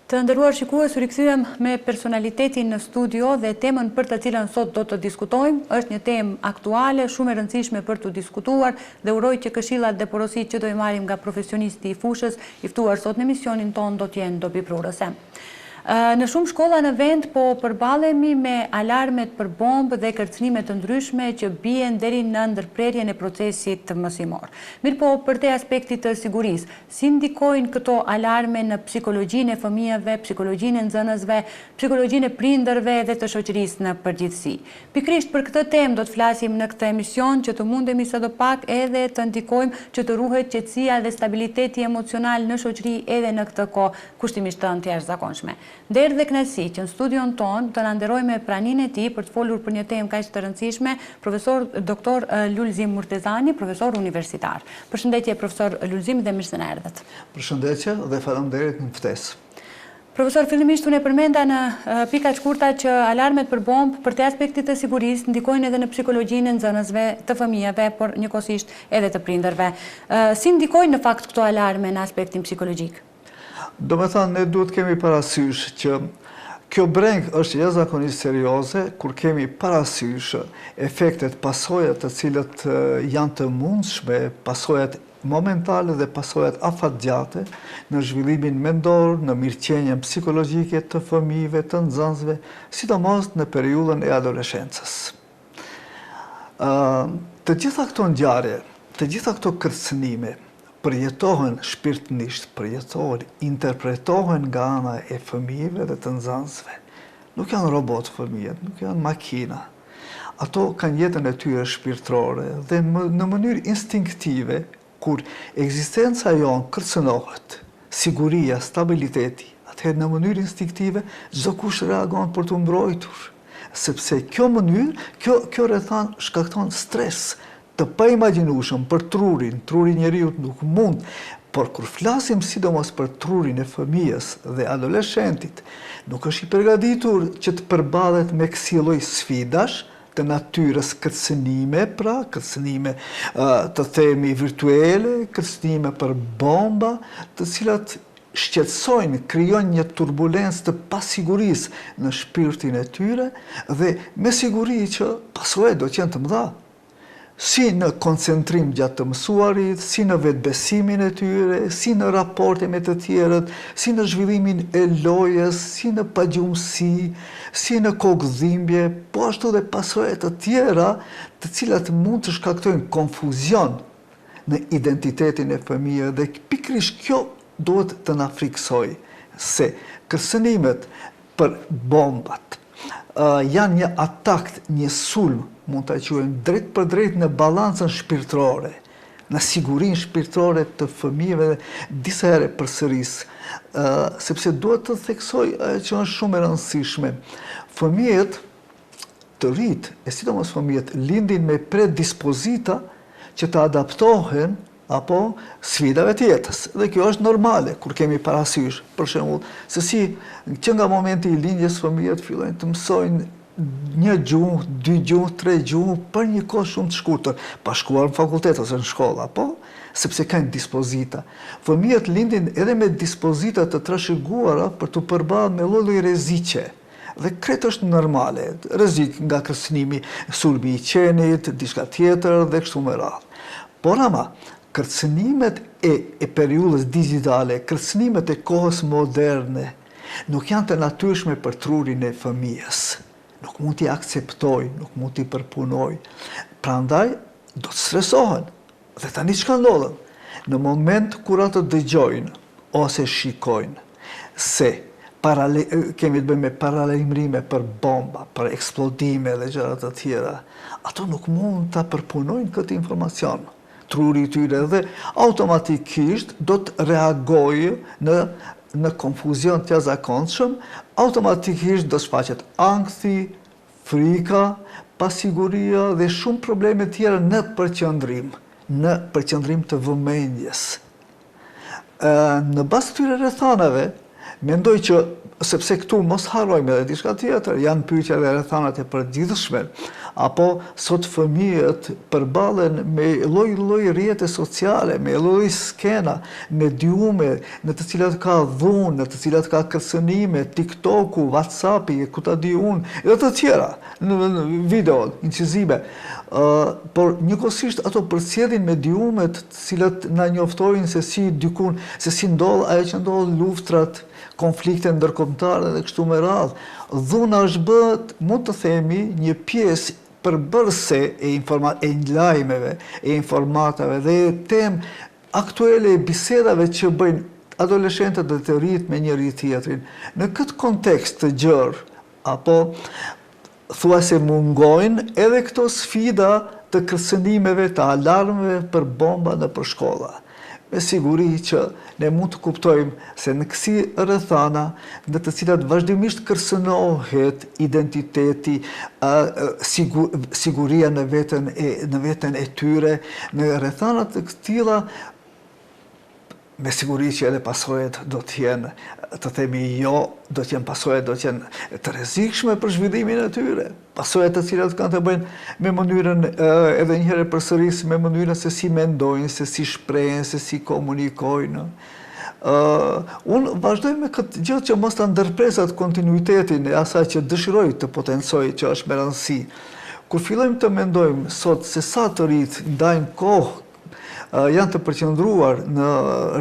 Të nderuar shikues, u rikthyem me personalitetin në studio dhe temën për të cilën sot do të diskutojmë është një temë aktuale, shumë e rëndësishme për të diskutuar dhe uroj që këshillat dhe porositë që do i marrim nga profesionisti i fushës i ftuar sot në emisionin ton do të jenë dobiprurëse. Në shumë shkolla në vend po përballemi me alarmet për bombë dhe kërcënime të ndryshme që bien deri në ndërprerjen e procesit mësimor. Mirpo për te aspektit të sigurisë, si ndikojnë këto alarme në psikologjinë e fëmijëve, psikologjinë e nxënësve, psikologjinë e prindërve dhe të shoqërisë në përgjithësi. Pikërisht për këtë temë do të flasim në këtë emision që të mundemi sadopak edhe të ndikojmë që të ruhet qetësia dhe stabiliteti emocional në shoqëri edhe në këtë kohë kushtimisht të jashtëzakonshme. Nderë dhe kënaqësi që në studion ton të na nderoj me praninë e tij për të folur për një temë kaq të rëndësishme, profesor Dr. Lulzim Murtezani, profesor universitar. Përshëndetje profesor Lulzim dhe mirë se na erdhët. Përshëndetje dhe faleminderit për ftesë. Profesor, fillimisht unë e përmenda në pika të shkurta që alarmet për bombë për te aspektit të sigurisë ndikojnë edhe në psikologjinë e nxënësve, të fëmijëve, por njëkohësisht edhe të prindërve. Si ndikojnë në fakt këto alarme në aspektin psikologjik? Do me thënë, ne duhet kemi parasysh që kjo breng është jashtëzakonisht serioze, kur kemi parasysh efektet, pasojat të cilët janë të mundshme, pasojat momentale dhe pasojat afatgjate në zhvillimin mendor, në mirëqenjen psikologjike të fëmijëve, të nxënësve, sidomos në periudhën e adoleshencës. Të gjitha këto ngjarje, të gjitha këto kërcënime përjetohen shpirtërisht, përjetohen, interpretohen nga ana e fëmijëve dhe të nxënësve. Nuk janë robot fëmijët, nuk janë makina. Ato kanë jetën e tyre shpirtërore dhe në mënyrë instinktive, kur ekzistenca jonë kërcënohet, siguria, stabiliteti, atëherë në mënyrë instinktive çdo kush reagon për të mbrojtur. Sepse kjo mënyrë, kjo rrethan shkakton stres të paimagjinueshëm për trurin njeriut nuk mund, por kur flasim sidomos për trurin e fëmijës dhe adoleshentit, nuk është i përgatitur që të përballet me kësaj lloj sfidash të natyrës kërcënime, pra kërcënime të themi virtuale, kërcënime për bomba, të cilat shqetësojnë, krijojnë një turbulencë të pasigurisë në shpirtin e tyre dhe me siguri që pasojat do të jenë të mëdha. Si në koncentrim gjatë të mësuarit, si në vetbesimin e tyre, si në raporte me të tjerët, si në zhvillimin e lojës, si në pagjumësi, si në kokëdhimbje, po ashtu dhe pasojat të tjera të cilat mund të shkaktojnë konfuzion në identitetin e fëmijëve dhe pikërisht kjo duhet të na friksoj se kërcënimet për bombat janë një atak, një sulm, mund të quajmë drejt për drejt në balancën shpirtërore, në sigurinë shpirtërore të fëmijëve dhe disa herë përsëris, sepse duhet të theksoj që është shumë e rëndësishme. Fëmijët të rit, e sidomos fëmijët, lindin me predispozita që të adaptohen apo sfidave të jetës. Dhe kjo është normale, kur kemi parasysh, për shembull, se si që nga momenti i lindjes fëmijët fillojnë të mësojnë një gjuhë, 2 gjuhë, 3 gjuhë për një kohë shumë të shkurtër, pa shkuar në fakultet ose në shkolla, po, sepse kanë dispozita. Fëmijët lindin edhe me dispozita të trashëguara për të përballur me lloj rreziqe. Dhe krejt është normale, rrezik nga kërcënimi, sulmi i qenit, diçka tjetër dhe kështu me radhë. Por ama, kërcënimet e periudhës digjitale, kërcënimet e kohës moderne, nuk janë të natyrshme për trurin e fëmijës. Nuk mund t'i akceptoj, nuk mund t'i përpunoj. Prandaj, do të stresohen. Dhe tani çka ndodhen? Në moment kur ato dëgjojnë ose shikojnë se kemi të bëjmë me paralajmërime për bomba, për eksplodime dhe gjëra të tjera, ato nuk mund ta përpunojnë këtë informacion. Truri i tyre dhe automatikisht do të reagojë në konfuzion të jashtëzakonshëm, automatikisht do shfaqet ankthi, frika, pasiguria dhe shumë probleme tjera në përqendrim të vëmendjes. Në bazë të këtyre rrethanave, mendoj që sepse këtu mos harrojmë edhe diçka tjetër, janë pyetja dhe rrethanat e përgjithshme. apo sot fëmijët përballen me lloj rrjete sociale, me lloj skena, mediume, në të cilat ka dhunë, në të cilat ka kërcënime, TikToku, WhatsAppi, ku ta di unë, edhe të tjera, në video, incisive. Por njëkohësisht ato përcjellin mediumet të cilat na njoftojnë se si dykun, se si ndodh ajo që ndodh luftrat, konflikte ndërkombëtare dhe kështu me radhë. Dhuna është bërë, mund të themi, një pjesë përbërëse e lajmeve, e informatave dhe temë aktuele e bisedave që bëjnë adoleshentët dhe të rritë me njëri tjetrin. Në këtë kontekst të gjerë, apo thua se mungojnë edhe këto sfida të kërcënimeve, të alarmeve për bomba në për shkolla. Me siguri që ne mund të kuptojmë se në kësi rrethana në të cilat vazhdimisht kërcënohet identiteti, siguria në veten e tyre, në rrethana të këtilla, me siguri që edhe pasojat do t'jenë, të themi do t'jenë pasojat, do t'jenë të rrezikshme për zhvillimin e tyre. Pasojat të cilat kanë të bëjnë me mënyrën, edhe njëherë përsëris, me mënyrën se si mendojnë, se si shprehen, se si komunikojnë. Unë vazhdoj me këtë gjë që mos ta ndërpresat kontinuitetin e asaj që dëshiroj të potencoj që është me rëndësi. Kur fillojmë të mendojmë sot se sa të rinj ndajnë kohë janë të përqendruar në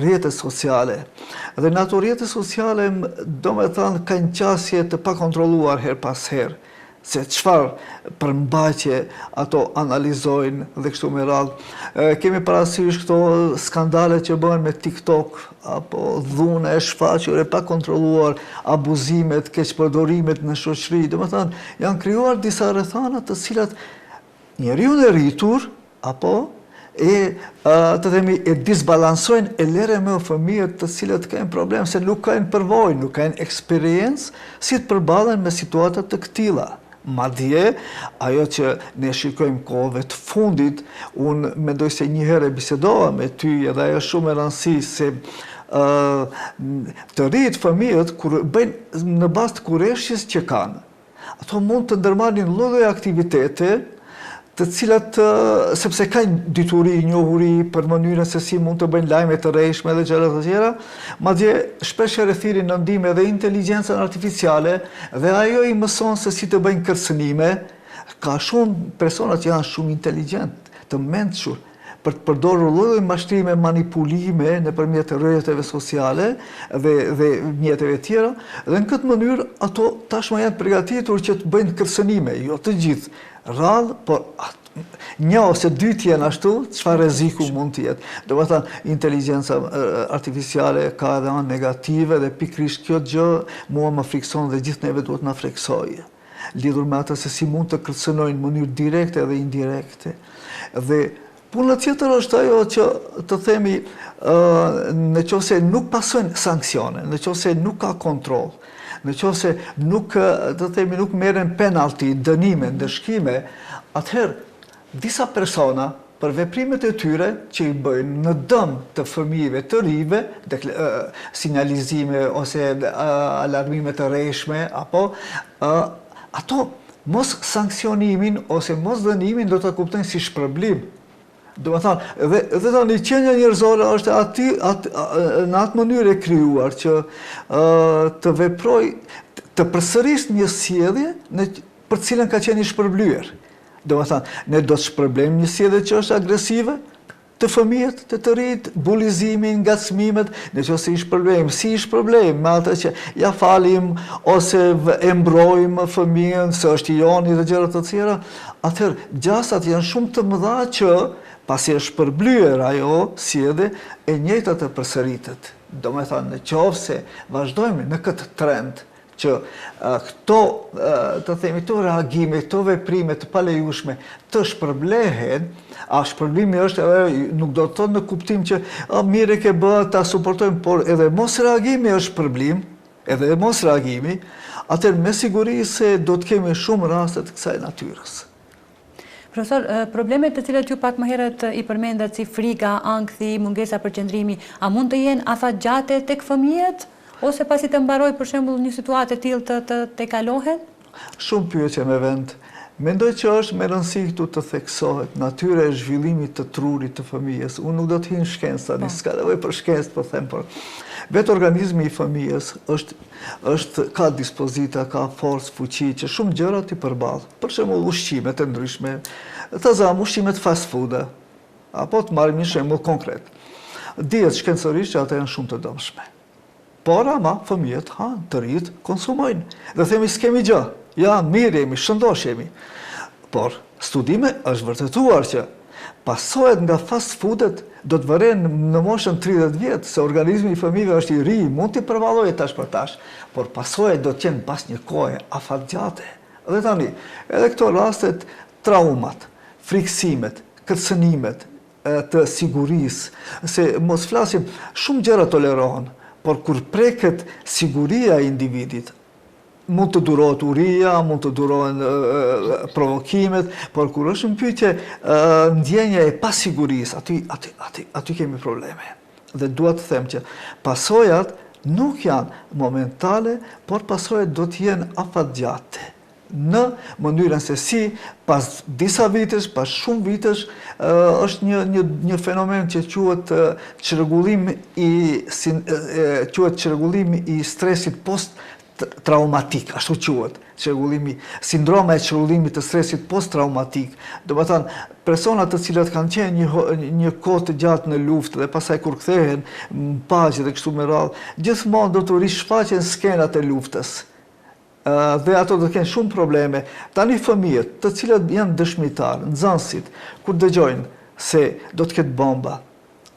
rrjetet sociale. Dhe në ato rrjete sociale, do me thënë, kanë qasje të pakontrolluar her pas her, se çfarë përmbajtje ato analizojnë dhe kështu me radhë. Kemi parasysh këto skandale që bëhen me TikTok, apo dhune e shfaqur e pakontrolluar, abuzimet, keqpërdorimet në shoqëri, do me thënë, janë krijuar disa rrethana të cilat njeriu i rritur, apo të themi, e disbalansojnë e lere me fëmijët të cilët kanë problem, se nuk kanë përvojë, nuk kanë eksperiencë, si të përballen me situatat të këtilla. Madje, ajo që ne shikojmë kohëve të fundit, unë mendoj se një herë bisedova me ty, edhe ajo shumë e rëndësishme se të rritë fëmijët kur bëjnë në bazë të kurreshjes që kanë. Ato mund të ndërmarrin lloj aktivitete të cilat, sepse kanë dituri, njohuri për mënyrën se si mund të bëjnë lajme të rrejshme dhe gjëra të tjera, madje shpesh e rrethirin në ndihmë edhe inteligjencën artificiale dhe ajo i mëson se si të bëjnë kërcënime. Ka shumë persona që janë shumë inteligjent, të mençur, për të përdorur lloj mashtrime, manipulime nëpërmjet rrjeteve sociale dhe mjeteve tjera, dhe në këtë mënyrë ato tashmë janë përgatitur që të bëjnë kërcënime, jo të gjithë. Rrallë, por një ose dy t'jenë ashtu, çfarë rreziku mund t'jetë. Do të thënë, inteligjenca artificiale ka edhe anë negative dhe pikërisht kjo gjë mua më frikson dhe gjithë neve duhet na friksojë. Lidhur me atë se si mund të kërcënojnë në mënyrë direkte dhe indirekte. Dhe puna tjetër është ajo që të themi, nëse nuk pasojnë sanksione, nëse nuk ka kontroll, nëse nuk merren penalti, dënime, ndëshkime, atëherë disa persona për veprimet e tyre që i bëjnë në dëm të fëmijëve të rinjve, sinjalizime ose alarmime të rrejshme, apo ato mos sanksionimin ose mos dënimin do ta kuptojnë si shpërblim. Do të thënë, dhe tani qenia njerëzore është në atë mënyrë e krijuar që të veproj, të përsërisë një sjellje për të cilën ka qenë i shpërblyer. Do të thënë, ne do të shpërblejmë një sjellje që është agresive të fëmijët, të rinjt, bulizimin, ngacmimet, nëse i shpërblejmë, si i shpërblejmë me atë që ja falim ose e mbrojmë fëmijën se është i joni dhe gjëra të tjera, atëherë gjasat janë shumë të mëdha që pasi është shpërblyer ajo sjellje, e njëjta të përsëritet. Do me thënë, nëse vazhdojmë në këtë trend që këto, të themi, këto reagime, këto veprime të palejueshme të shpërblehen, a shpërblimi është edhe nuk do të thotë në kuptim që mirë e ke bë, ta suportojmë, por edhe mos reagimi është shpërblim, edhe mos reagimi, atëherë me siguri se do të kemi shumë raste të kësaj natyrës. Profesor, problemet të cilat ju pak më herët i përmendat si frika, ankthi, mungesa përqendrimi, a mund të jenë afatgjate tek fëmijët? Ose pasi të mbaroj për shembull një situatë e tillë të kalohet? Shumë pyetje me vend. Mendoj që është me rëndësi këtu të theksohet natyra e zhvillimit të trurit të fëmijës. Unë nuk do të hinë shkencë tani, s'ka nevojë për shkencë, po them, por vetë organizmi i fëmijës ka dispozita, ka forcë, fuqi që shumë gjëra t'i përballë. Për shembull ushqimet e ndryshme, ushqimet fast food, apo të marrim një shembull konkret. Dihet shkencërisht që ata janë shumë të dëmshme. Por ama fëmijët hanë, të rinjt konsumojnë. Dhe themi s'kemi gjë. Ja, mirë jemi, shëndosh jemi. Por, studime është vërtetuar që pasojat nga fast foodet do të vëren në moshën 30 vjetë, se organizmi i fëmijëve është i ri, mund t'i përvallojë tash për tash, por pasojat do t'jenë pas një kohe afatgjate. Dhe tani, edhe këto rastet, traumat, friksimet, kërcënimet të sigurisë, se mos flasim, shumë gjëra tolerohen, por kur preket siguria e individit, mund të durohet uria, mund të durohen provokimet, por kur është në pyetje ndjenja e pasigurisë, aty kemi probleme. Dhe dua të them që pasojat nuk janë momentale, por pasojat do të jenë afatgjate. Në mënyrën se si pas disa vitesh, pas shumë vitesh, është një fenomen që quhet çrregullim i stresit post-traumatik, ashtu quhet, sindroma e çrregullimit të stresit post-traumatik. Do të thënë, persona të cilat kanë qenë një kohë të gjatë në luftë dhe pastaj kur kthehen në paqe dhe kështu me radhë, gjithmonë do të rishfaqen skenat e luftës. Dhe ato do të kenë shumë probleme. Tani fëmijët, të cilët janë dëshmitarë, nxënësit, kur dëgjojnë se do të ketë bomba,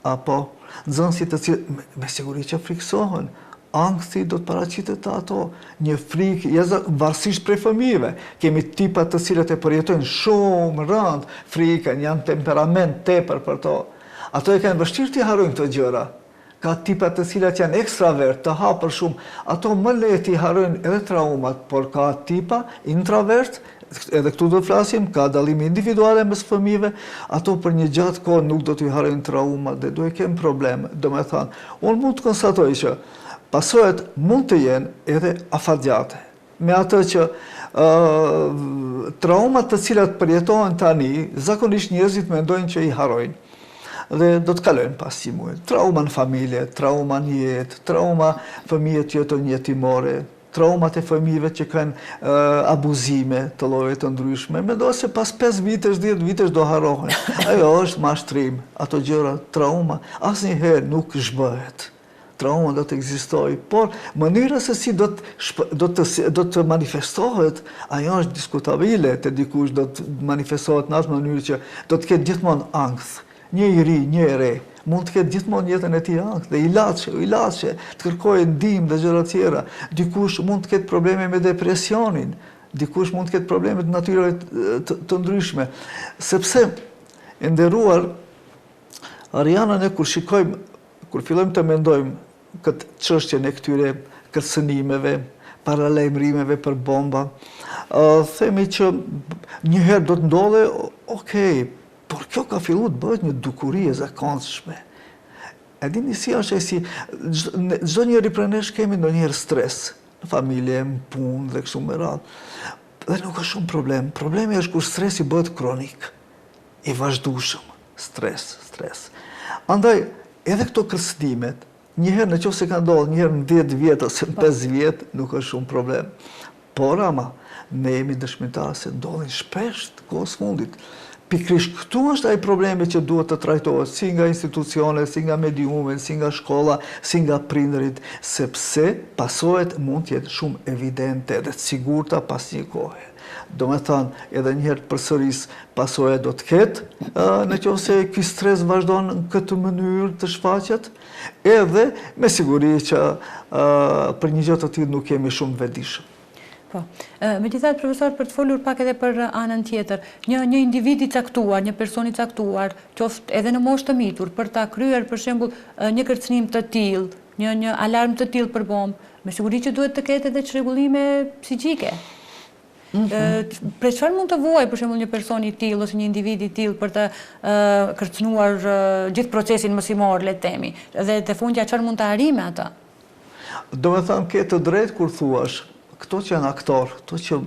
apo nxënësit të cilët me siguri që friksohen, ankthi do të paraqitet ato, një frikë, varësisht prej fëmijëve. Kemi tipa të cilët e përjetojnë shumë rënd frikën, janë temperament tepër për to. Ato e kanë vështirë t'i harrojnë këto gjëra. Ka tipa të cilat janë ekstravert, të hapër shumë, ato më lehti harrojnë edhe traumat, por ka tipa introvert, edhe këtu do të flasim, ka dallime individuale mes fëmijëve, ato për një gjatë kohë nuk do t'i harrojnë traumat dhe do e kemë probleme. Do me thënë, unë mund të konstatoj që pasojat mund të jenë edhe afatgjate. Me atë që traumat të cilat përjetohen tani, zakonisht njerëzit mendojnë që i harrojnë. Dhe do të kalojnë pas si muaj. Trauma në familje, trauma në jetë, trauma fëmijët që jetojnë jetimore, traumat e fëmijëve që kanë abuzime të lloje të ndryshme. Mendoj se pas 5 vitesh, 10 vitesh do harrohen. Ajo është mashtrim, ato gjëra, trauma, asnjëherë nuk zhbëhet. Trauma do të ekzistojë, por mënyra se si do të manifestohet, ajo është diskutabile, të dikush do të manifestohet në atë mënyrë që do të ketë gjithmonë ankth. Një i ri, një i re, mund të ketë gjithmonë jetën e tij ankth dhe i laçe, të kërkojë ndihmë dhe gjëra tjera. Dikush mund të ketë probleme me depresionin, dikush mund të ketë probleme të natyrave të ndryshme. Sepse, e nderuar, Ariana, ne kur fillojmë të mendojmë këtë çështjen e këtyre kërcënimeve, paralajmërimeve për bomba, themi që njëherë do të ndodhe, okej, por kjo ka filluar të bëhet një dukuri e zakonshme. E dini si është e si, çdo njeri prej nesh kemi ndonjëherë stres, në familje, në punë dhe kështu me radhë. Dhe nuk është shumë problem. Problemi është kur stresi bëhet kronik, i vazhdueshëm, stres. Andaj, edhe këto kërcënimet, njëherë në qoftë se ka ndodhur, njëherë në 10 vjet ose në 5 vjet, nuk është shumë problem. Por ama, ne jemi dëshmitarë se ndodhin shpesh të kohës fundit. Pikrisht këtu është ai problemi që duhet të trajtohet si nga institucionet, si nga mediumet, si nga shkolla, si nga prindërit, sepse pasojat mund të jetë shumë evidente dhe të sigurta pas një kohe. Do me thënë, edhe njëherë përsëris, pasojat do të ketë, në qoftë se ky stres vazhdon në këtë mënyrë të shfaqet, edhe me siguri që për një gjë të tillë nuk jemi shumë vetëdijshëm. Po. Megjithatë, profesor, për të folur pak edhe për anën tjetër, një individ i caktuar, një person i caktuar, qoftë edhe në moshë të mitur, për ta kryer për shembull një kërcënim të tillë, një alarm të tillë për bombë, me siguri që duhet të ketë edhe çrregullime psiqike. Për çfarë mund të vuajë për shembull një person i tillë ose një individ i tillë për të kërcënuar gjithë procesin mosimor, le të themi, dhe te fundja çfarë mund të arrijë me atë? Do të thënë, ke të drejtë kur thuash, këto që janë aktorë, këto që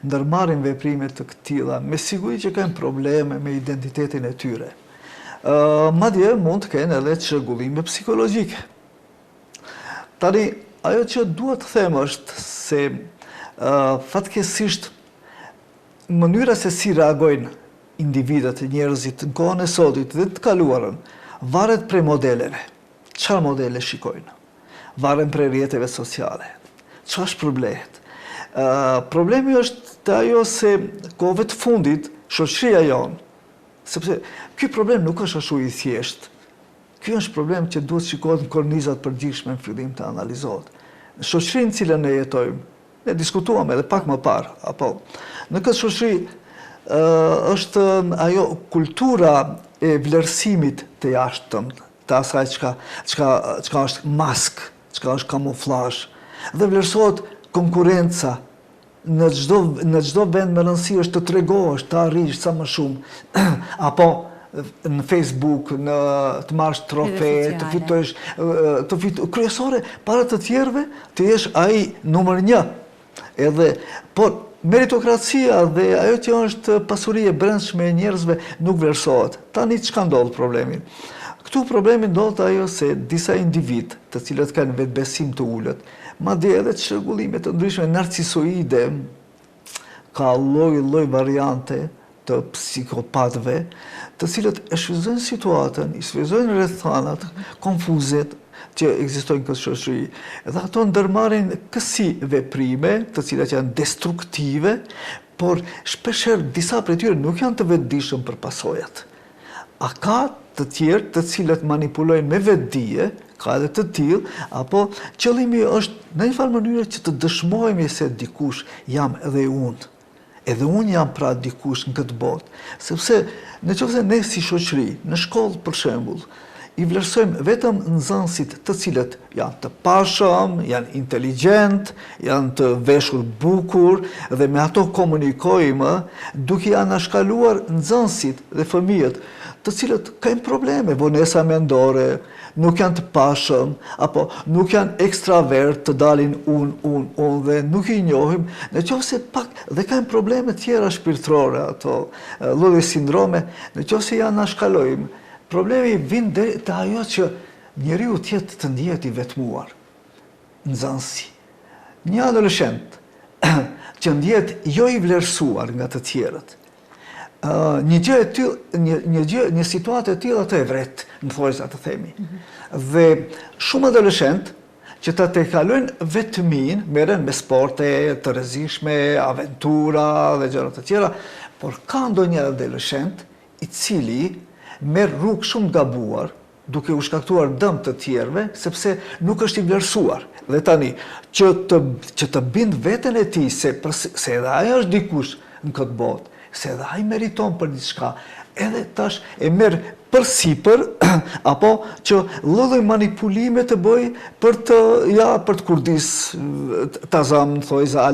ndërmarrin veprime të këtilla, me siguri që kanë probleme me identitetin e tyre. Madje mund të kenë edhe çrregullime psikologjike. Tani, ajo që duhet të them është se fatkeqësisht mënyra se si reagojnë individet, njerëzit në kohën e sotit dhe të kaluarën, varet prej modeleve. Çfarë modele shikojnë? Varen prej rrjeteve sociale. Çfarë shpërblehet? Problemi është të ajo se kohëve të fundit, shoqëria jonë, sepse ky problem nuk është ashtu i thjeshtë. Ky është problem që duhet shikohet në kornizat përgjithshme në fillim të analizohet. Në shoqërinë në cilën ne jetojmë, ne diskutuam edhe pak më parë, apo në këtë shoqëri është ajo kultura e vlerësimit të jashtëm, të asaj çka është mask, çka është kamuflazh, dhe vlerësohet konkurenca. Në çdo vend me rëndësi është të tregohesh, të arrish sa më shumë, apo në Facebook, të marrësh trofe, të fitosh, kryesore para të tjerëve, të jesh ai numër 1. Por meritokracia dhe ajo që është pasuri e brendshme e njerëzve nuk vlerësohet. Tani çka ndodh problemin? Këtu problemi ndodh ajo se disa individ, të cilët kanë vetbesim të ulët, madje edhe çrregullime të ndryshme narcisoide, ka lloj variante të psikopatëve, të cilët e shfrytëzojnë situatën, i shfrytëzojnë rrethanat, konfuzet që ekzistojnë në këtë shoqëri. Dhe ato ndërmarrin kësi veprime, të cilat janë destruktive, por shpeshherë disa prej tyre nuk janë të vetëdijshëm për pasojat. A ka të tjerë të cilët manipulojnë me vetdije, ka edhe të tillë, apo qëllimi është në një farë mënyrë që të dëshmojmë se dikush jam edhe unë. Edhe unë jam pra dikush në këtë botë. Sepse nëse ne si shoqëri, në shkollë për shembull, i vlerësojmë vetëm nxënësit të cilët janë të pashëm, janë inteligjent, janë të veshur bukur dhe me ato komunikojmë, duke anashkaluar nxënësit dhe fëmijët, të cilët kanë probleme, vonesa mendore, nuk janë të pashëm, apo nuk janë ekstravert të dalin unë dhe nuk i njohim, nëse pak dhe kanë probleme tjera shpirtërore, ato lloj sindrome, nëse janë anashkalojmë, problemi vjen deri te ajo që njeriu të ndihet i vetmuar. Nxënësi. Një adoleshent që ndihet jo i vlerësuar nga të tjerët. Një situatë e tillë atë e vret, në thojza të themi. Dhe shumë adoleshent që ta tejkalojnë vetmin, merren me sporte të rrezikshme, aventura dhe gjëra të tjera, por ka ndonjë adoleshent i cili merr rrugë shumë gabuar, duke u shkaktuar dëm të tjerëve, sepse nuk është i vlerësuar. Dhe tani, që të bind veten e tij se edhe ai është dikush në këtë botë, se edhe ai meriton për diçka, edhe tash e merr përsipër, apo që lloj manipulime të bëj për të kurdis tazam, thojza,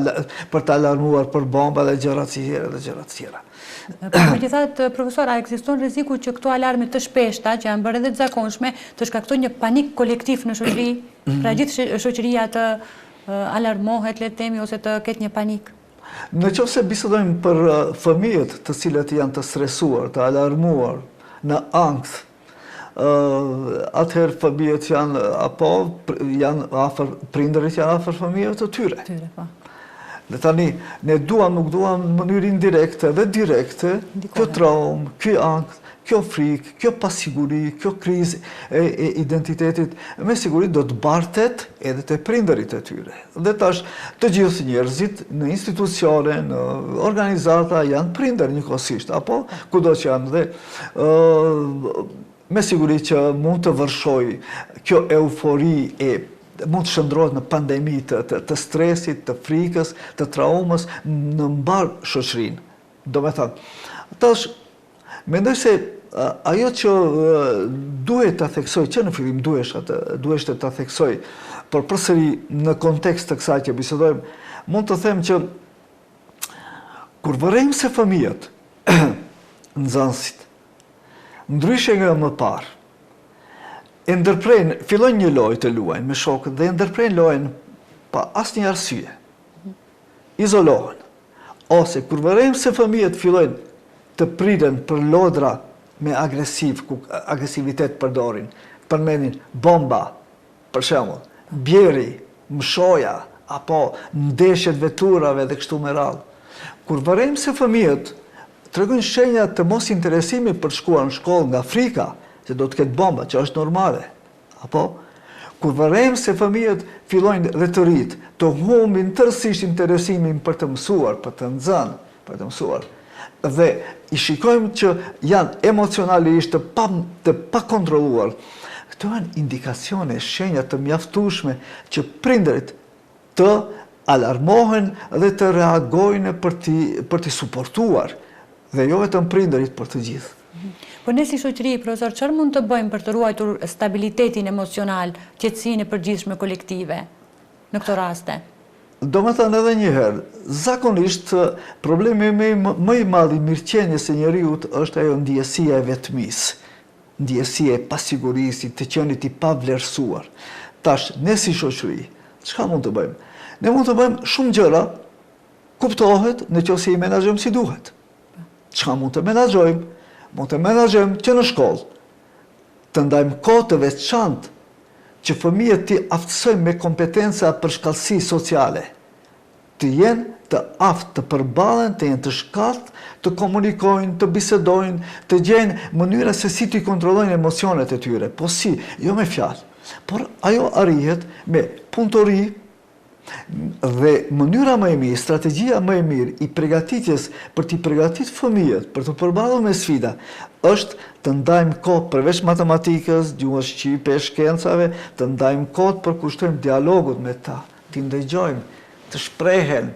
për të alarmuar për bomba dhe gjëra të tjera. Megjithatë, profesor, a ekziston rreziku që këto alarme të shpeshta, që janë bërë edhe të zakonshme, të shkaktojnë një panik kolektiv në shoqëri, pra gjithë shoqëria të alarmohet, le të themi, ose të ketë një panik? Nëse bisedojmë për fëmijët të cilët janë të stresuar, të alarmuar, në ankth, atëherë fëmijët janë afër, prindërit janë afër fëmijëve të tyre. Dhe tani, ne nuk duam në mënyrë indirekte dhe direkte, kjo traumë, kjo ankth, kjo frikë, kjo pasiguri, kjo krizë e identitetit, me siguri do të bartet edhe të prindërit e tyre. Dhe tash, të gjithë njerëzit në institucione, në organizata, janë prindër njëkohësisht, apo kudo që janë dhe me siguri që mund të vërshoj kjo eufori mund të shndrohet në pandemi të stresit, të frikës, të traumës në mbar shoqërinë. Do me thënë, tash, mendoj se ajo që duhet ta theksoj, që në fillim duhet ta theksoj, por përsëri në kontekst të kësaj që bisedojmë, mund të them që kur vërejmë se fëmijët, nxënësit, ndryshe nga më parë, fillojnë një lojë të luajnë me shokët dhe ndërprejnë lojën pa asnjë arsye. izolohen. Ose kur vërejmë se fëmijët fillojnë të priten për lodra me agresivitet përdorin, përmenin bomba, për shembull, bjeri, mshoja, apo ndeshjet veturave dhe kështu me radhë. Kur vërejmë se fëmijët tregojnë shenja të mos interesimi për shkuar në shkollë nga frika, se do të ketë bomba, që është normale, apo kur vërejmë se fëmijët fillojnë dhe të rritë, të humbin tërësisht interesimin për të mësuar, për të nxënë, për të mësuar, dhe i shikojmë që janë emocionalisht të pa kontrolluar, këto janë indikacione, shenja të mjaftueshme që prindërit të alarmohen dhe të reagojnë për t'i suportuar, dhe jo vetëm prindërit për të gjithë. Po ne si shoqëri, profesor, çfarë mund të bëjmë për të ruajtur stabilitetin emocional, qetësinë e përgjithshme kolektive në këto raste? Do me thënë edhe njëherë, zakonisht problemi më i madh i mirëqenies së njeriut është ajo ndjesia e vetmisë, ndjesia e pasigurisë, të qenit i pavlerësuar. Tash, ne si shoqëri, çka mund të bëjmë? Ne mund të bëjmë shumë gjëra, kuptohet nëse i menaxhojmë si duhet. Çka mund të menaxhojmë? Mund të menaxhojmë që në shkollë të ndajmë kohë të veçantë që fëmijët t'i aftësojmë me kompetenca për shkallësi sociale, të jenë të aftë të përballen, të jenë të shkallët, të komunikojnë, të bisedojnë, të gjejnë mënyra se si t'i kontrollojnë emocionet e tyre, po si, jo me fjalë, por ajo arrihet me punëtori. Dhe mënyra më e mirë, strategjia më e mirë i përgatitjes për t'i përgatitur fëmijët për të përballur me sfida është të ndajmë kohë përveç matematikës, gjuhës shqipe, shkencave, të ndajmë kohë për kushtojmë dialogut me ta, t'i ndëgjojmë, të shprehen,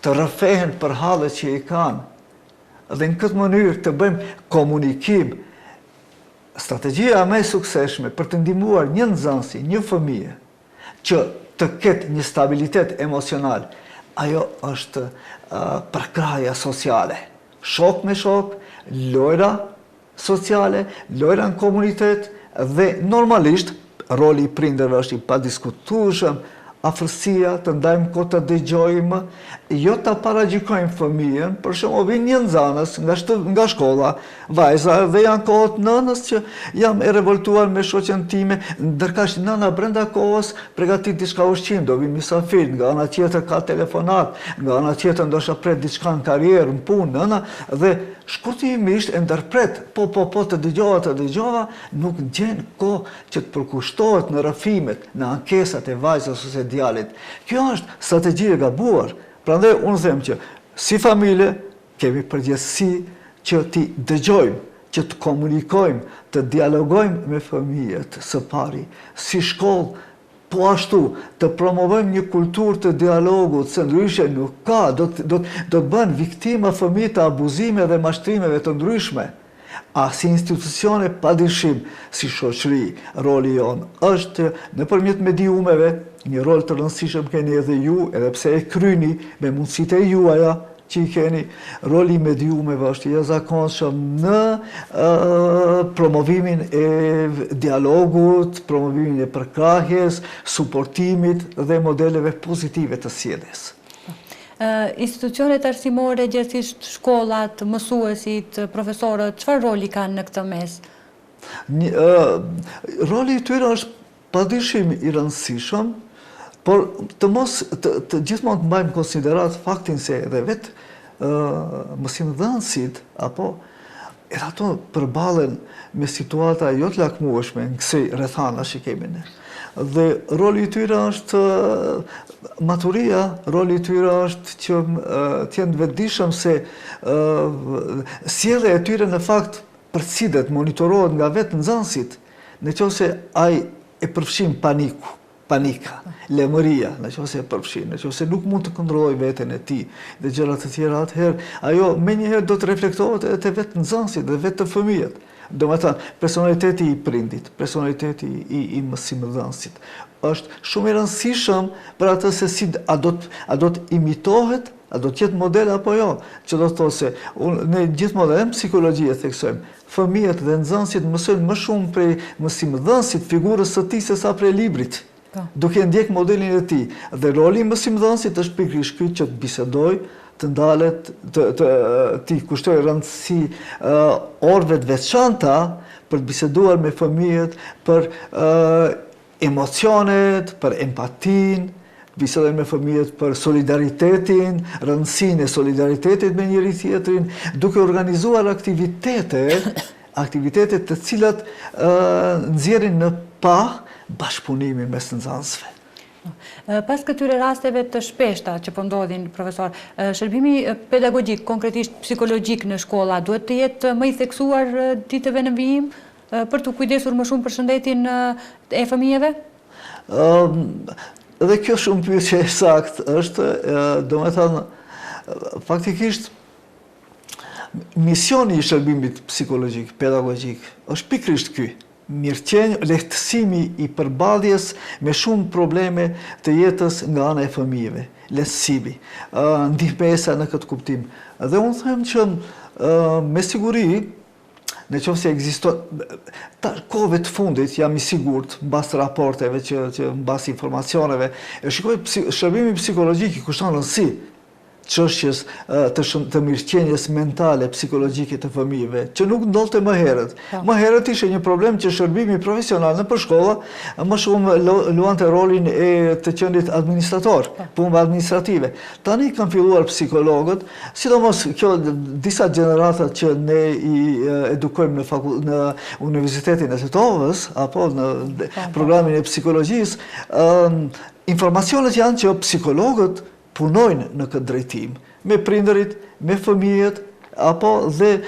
të rrëfehen për hallet që i kanë. Dhe në këtë mënyrë të bëjmë komunikim. Strategjia më e suksesshme për të ndihmuar një nxënës, një fëmijë që të ketë një stabilitet emocional, ajo është përkraja sociale. Shok me shok, lojra sociale, lojra në komunitet dhe normalisht roli i prindërve është i padiskutueshëm, afërsia, të ndajmë kohë të dëgjojmë, jo ta paragjykojmë fëmijën, për shembull vjen një nxënës nga shkolla, vajza dhe janë kohët nënës që jam e revoltuar me shoqen time, ndërkaq nëna brenda kohës përgatit diçka ushqim, do vi mysafir, nga ana tjetër ka telefonat, nga ana tjetër ndoshta pret diçka në karrierë, në punë, nëna, dhe shkurtimisht e ndërpret, po të dëgjova, nuk gjen kohë që të përkushtohet në rrëfimet, në ankesat e vajzës ose djalit. Kjo është strategji e gabuar. Prandaj unë them që si familje kemi përgjegjësi që t'i dëgjojmë, që të komunikojmë, të dialogojmë me fëmijët së pari, si shkollë, po ashtu të promovojmë një kulturë të dialogut, se ndryshe nuk ka, do të bënë viktima fëmijët të abuzime dhe mashtrimeve të ndryshme. A si institucione padyshim, si shoqëri, roli jonë është nëpërmjet mediumeve, një rol të rëndësishëm keni edhe ju, edhe pse e kryni me mundësitë e juaja që i keni, roli i mediumeve është i jashtëzakonshëm në promovimin e dialogut, promovimin e përkrahjes, suportimit dhe modeleve pozitive të sjelljes. Institucionet arsimore, gjithsesi shkollat, mësuesit, profesorët, çfarë roli kanë në këtë mes? Roli i tyre është padyshim i rëndësishëm, por të gjithmonë të mbajmë konsiderat faktin se edhe vetë mësimdhënësit apo edhe ato përballen me situata jo të lakmueshme në kësaj rrethana që kemi ne. Dhe roli i tyre është maturia, roli i tyre është që të jenë vetëdijshëm se sjellja e tyre në fakt përcillet, monitorohet nga vetë nxënësit, nëse ai e përfshin panika, lemëria, nëse e përfshin, nëse nuk mund të kontrollojë veten e tij dhe gjëra të tjera, atëherë ajo menjëherë do të reflektohet edhe te vetë nxënësit dhe vetë fëmijët. Do me thënë, personaliteti i prindit, personaliteti i mësimdhënësit është shumë i rëndësishëm për atë se si a do të imitohet, a do të jetë model apo jo, që do të thotë se ne gjithmonë edhe në psikologjia theksojmë, fëmijët dhe nxënësit mësojnë më shumë prej mësimdhënësit, figurës së tij sesa prej librit. duke ndjek modelin e tij. Dhe roli i mësimdhënësit është pikërisht ky që të bisedoj, të ndalet, të kushtoj rëndësi orëve të veçanta për të biseduar me fëmijët për emocionet, për empatin, bisedoj me fëmijët për solidaritetin, rëndësinë e solidaritetit me njëri tjetrin, duke organizuar aktivitete të cilat nxjerrin në pa bashkëpunimin mes nxënësve. Pas këtyre rasteve të shpeshta që po ndodhin, profesor, shërbimi pedagogjik, konkretisht psikologjik në shkolla, duhet të jetë më i theksuar ditëve në vijim për të kujdesur më shumë për shëndetin e fëmijëve? Dhe kjo shumë pyetje e saktë është, domethënë, faktikisht misioni i shërbimit psikologjik, pedagogjik është pikërisht ky. Mirëqenje, lehtësimi i përballjes me shumë probleme të jetës nga ana e fëmijëve, lehtësimi, ndihmesa në këtë kuptim. Dhe unë them që me siguri, nëse ekziston kohëve të fundit, jam i sigurt, mbas raporteve që mbas informacioneve, shikoj shërbimi psikologjik i kushton rëndësi çështjes të mirëqenjes mentale, psikologjike të fëmijëve, që nuk ndodhte më herët. Më herët ishte një problem që shërbimi profesional nëpër shkolla më shumë luante rolin e të qendrit administrator, punëve administrative. Tani kanë filluar psikologët, sidomos kjo disa gjenerata që ne i edukojmë në Universitetin e Tetovës apo në programin e psikologjisë, informacionet janë që psikologët punojnë në këtë drejtim, me prindërit, me fëmijët, apo dhe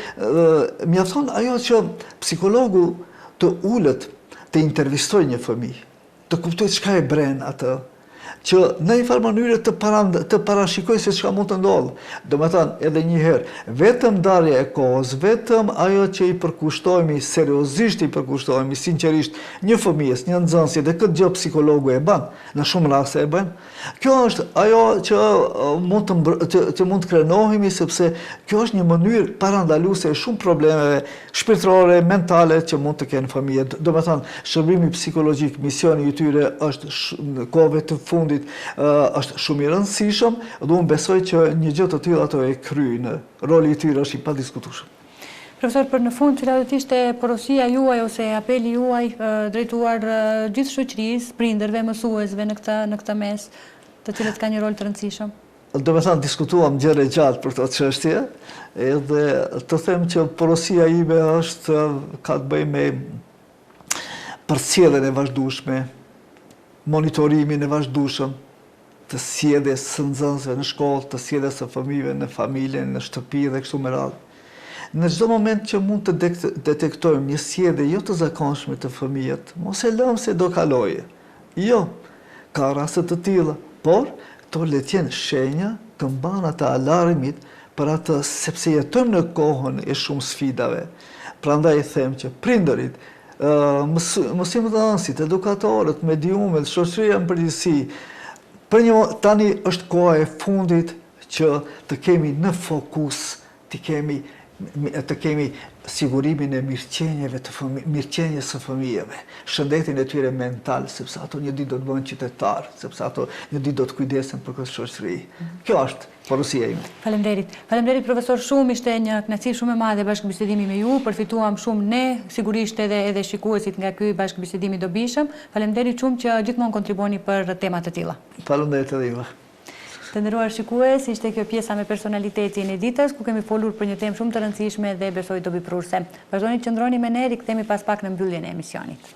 mjafton ajo që psikologu të ulet, të intervistoj një fëmijë, të kuptoj çka e bren atë, që në një farë mënyrë të parashikoj se çka mund të ndodhë. Domethënë, edhe një herë, vetëm ndarja e kohës, vetëm ajo që i përkushtojmë, seriozisht i përkushtojmë, sinqerisht një fëmijës, një nxënësi, dhe këtë gjë psikologu e bën, në shumë raste e bën. Kjo është ajo që mund të krenohemi, sepse kjo është një mënyrë parandaluese e shumë problemeve shpirtërore, mentale që mund të kenë fëmijët. Domethënë, shërbimi psikologjik, misioni i tyre është në kohëve të fundit është shumë i rëndësishëm, dhe unë besoj që një gjë të tillë ato e kryejnë. Roli i tyre është i padiskutueshëm. Profesor, për në fund, cila do të ishte porosia juaj ose apeli juaj drejtuar gjithë shoqërisë, prindërve, mësuesve në këtë mes, të cilët kanë një rol të rëndësishëm? Domethënë, diskutuam gjëra gjatë për këtë çështje, edhe të them që porosia ime ka të bëjë me përcjelljen e vazhdueshme, monitorimin e vazhdueshëm të sjelljes së nxënësve në shkollë, të sjelljes së fëmijëve në familje, në shtëpi dhe kështu me radhë. Në çdo moment që mund të detektojmë një sjellje jo të zakonshme të fëmijët, mos e lëmë se do kalojë. Jo, ka raste të tilla, por to le të jenë shenja, këmbana të alarmit për atë, sepse jetojmë në kohën e shumë sfidave. Prandaj them që prindërit, mësimdhënësit, edukatorët, mediumet, shoqëria në përgjithësi, tani është koha e fundit që të kemi në fokus, të kemi sigurimin e mirëqenjes së fëmijëve, shëndetin e tyre mental, sepse ato një ditë do të bëhen qytetarë, sepse ato një ditë do të kujdesen për këtë shoqëri. Kjo është porosia ime. Faleminderit. Faleminderit, profesor, shumë, ishte një kënaqësi shumë e madhe bashkëbisedimi me ju, përfituam shumë ne, sigurisht edhe shikuesit nga ky bashkëbisedim i dobishëm. Faleminderit shumë që gjithmonë kontribuoni për tema të tilla. Faleminderit edhe juve. Të nderuar shikues, ishte kjo pjesa me personalitetin e ditës, ku kemi folur për një temë shumë të rëndësishme dhe besoj dobiprurse. Vazhdoni të qëndroni me ne, rikthehemi pas pak në mbylljen e emisionit.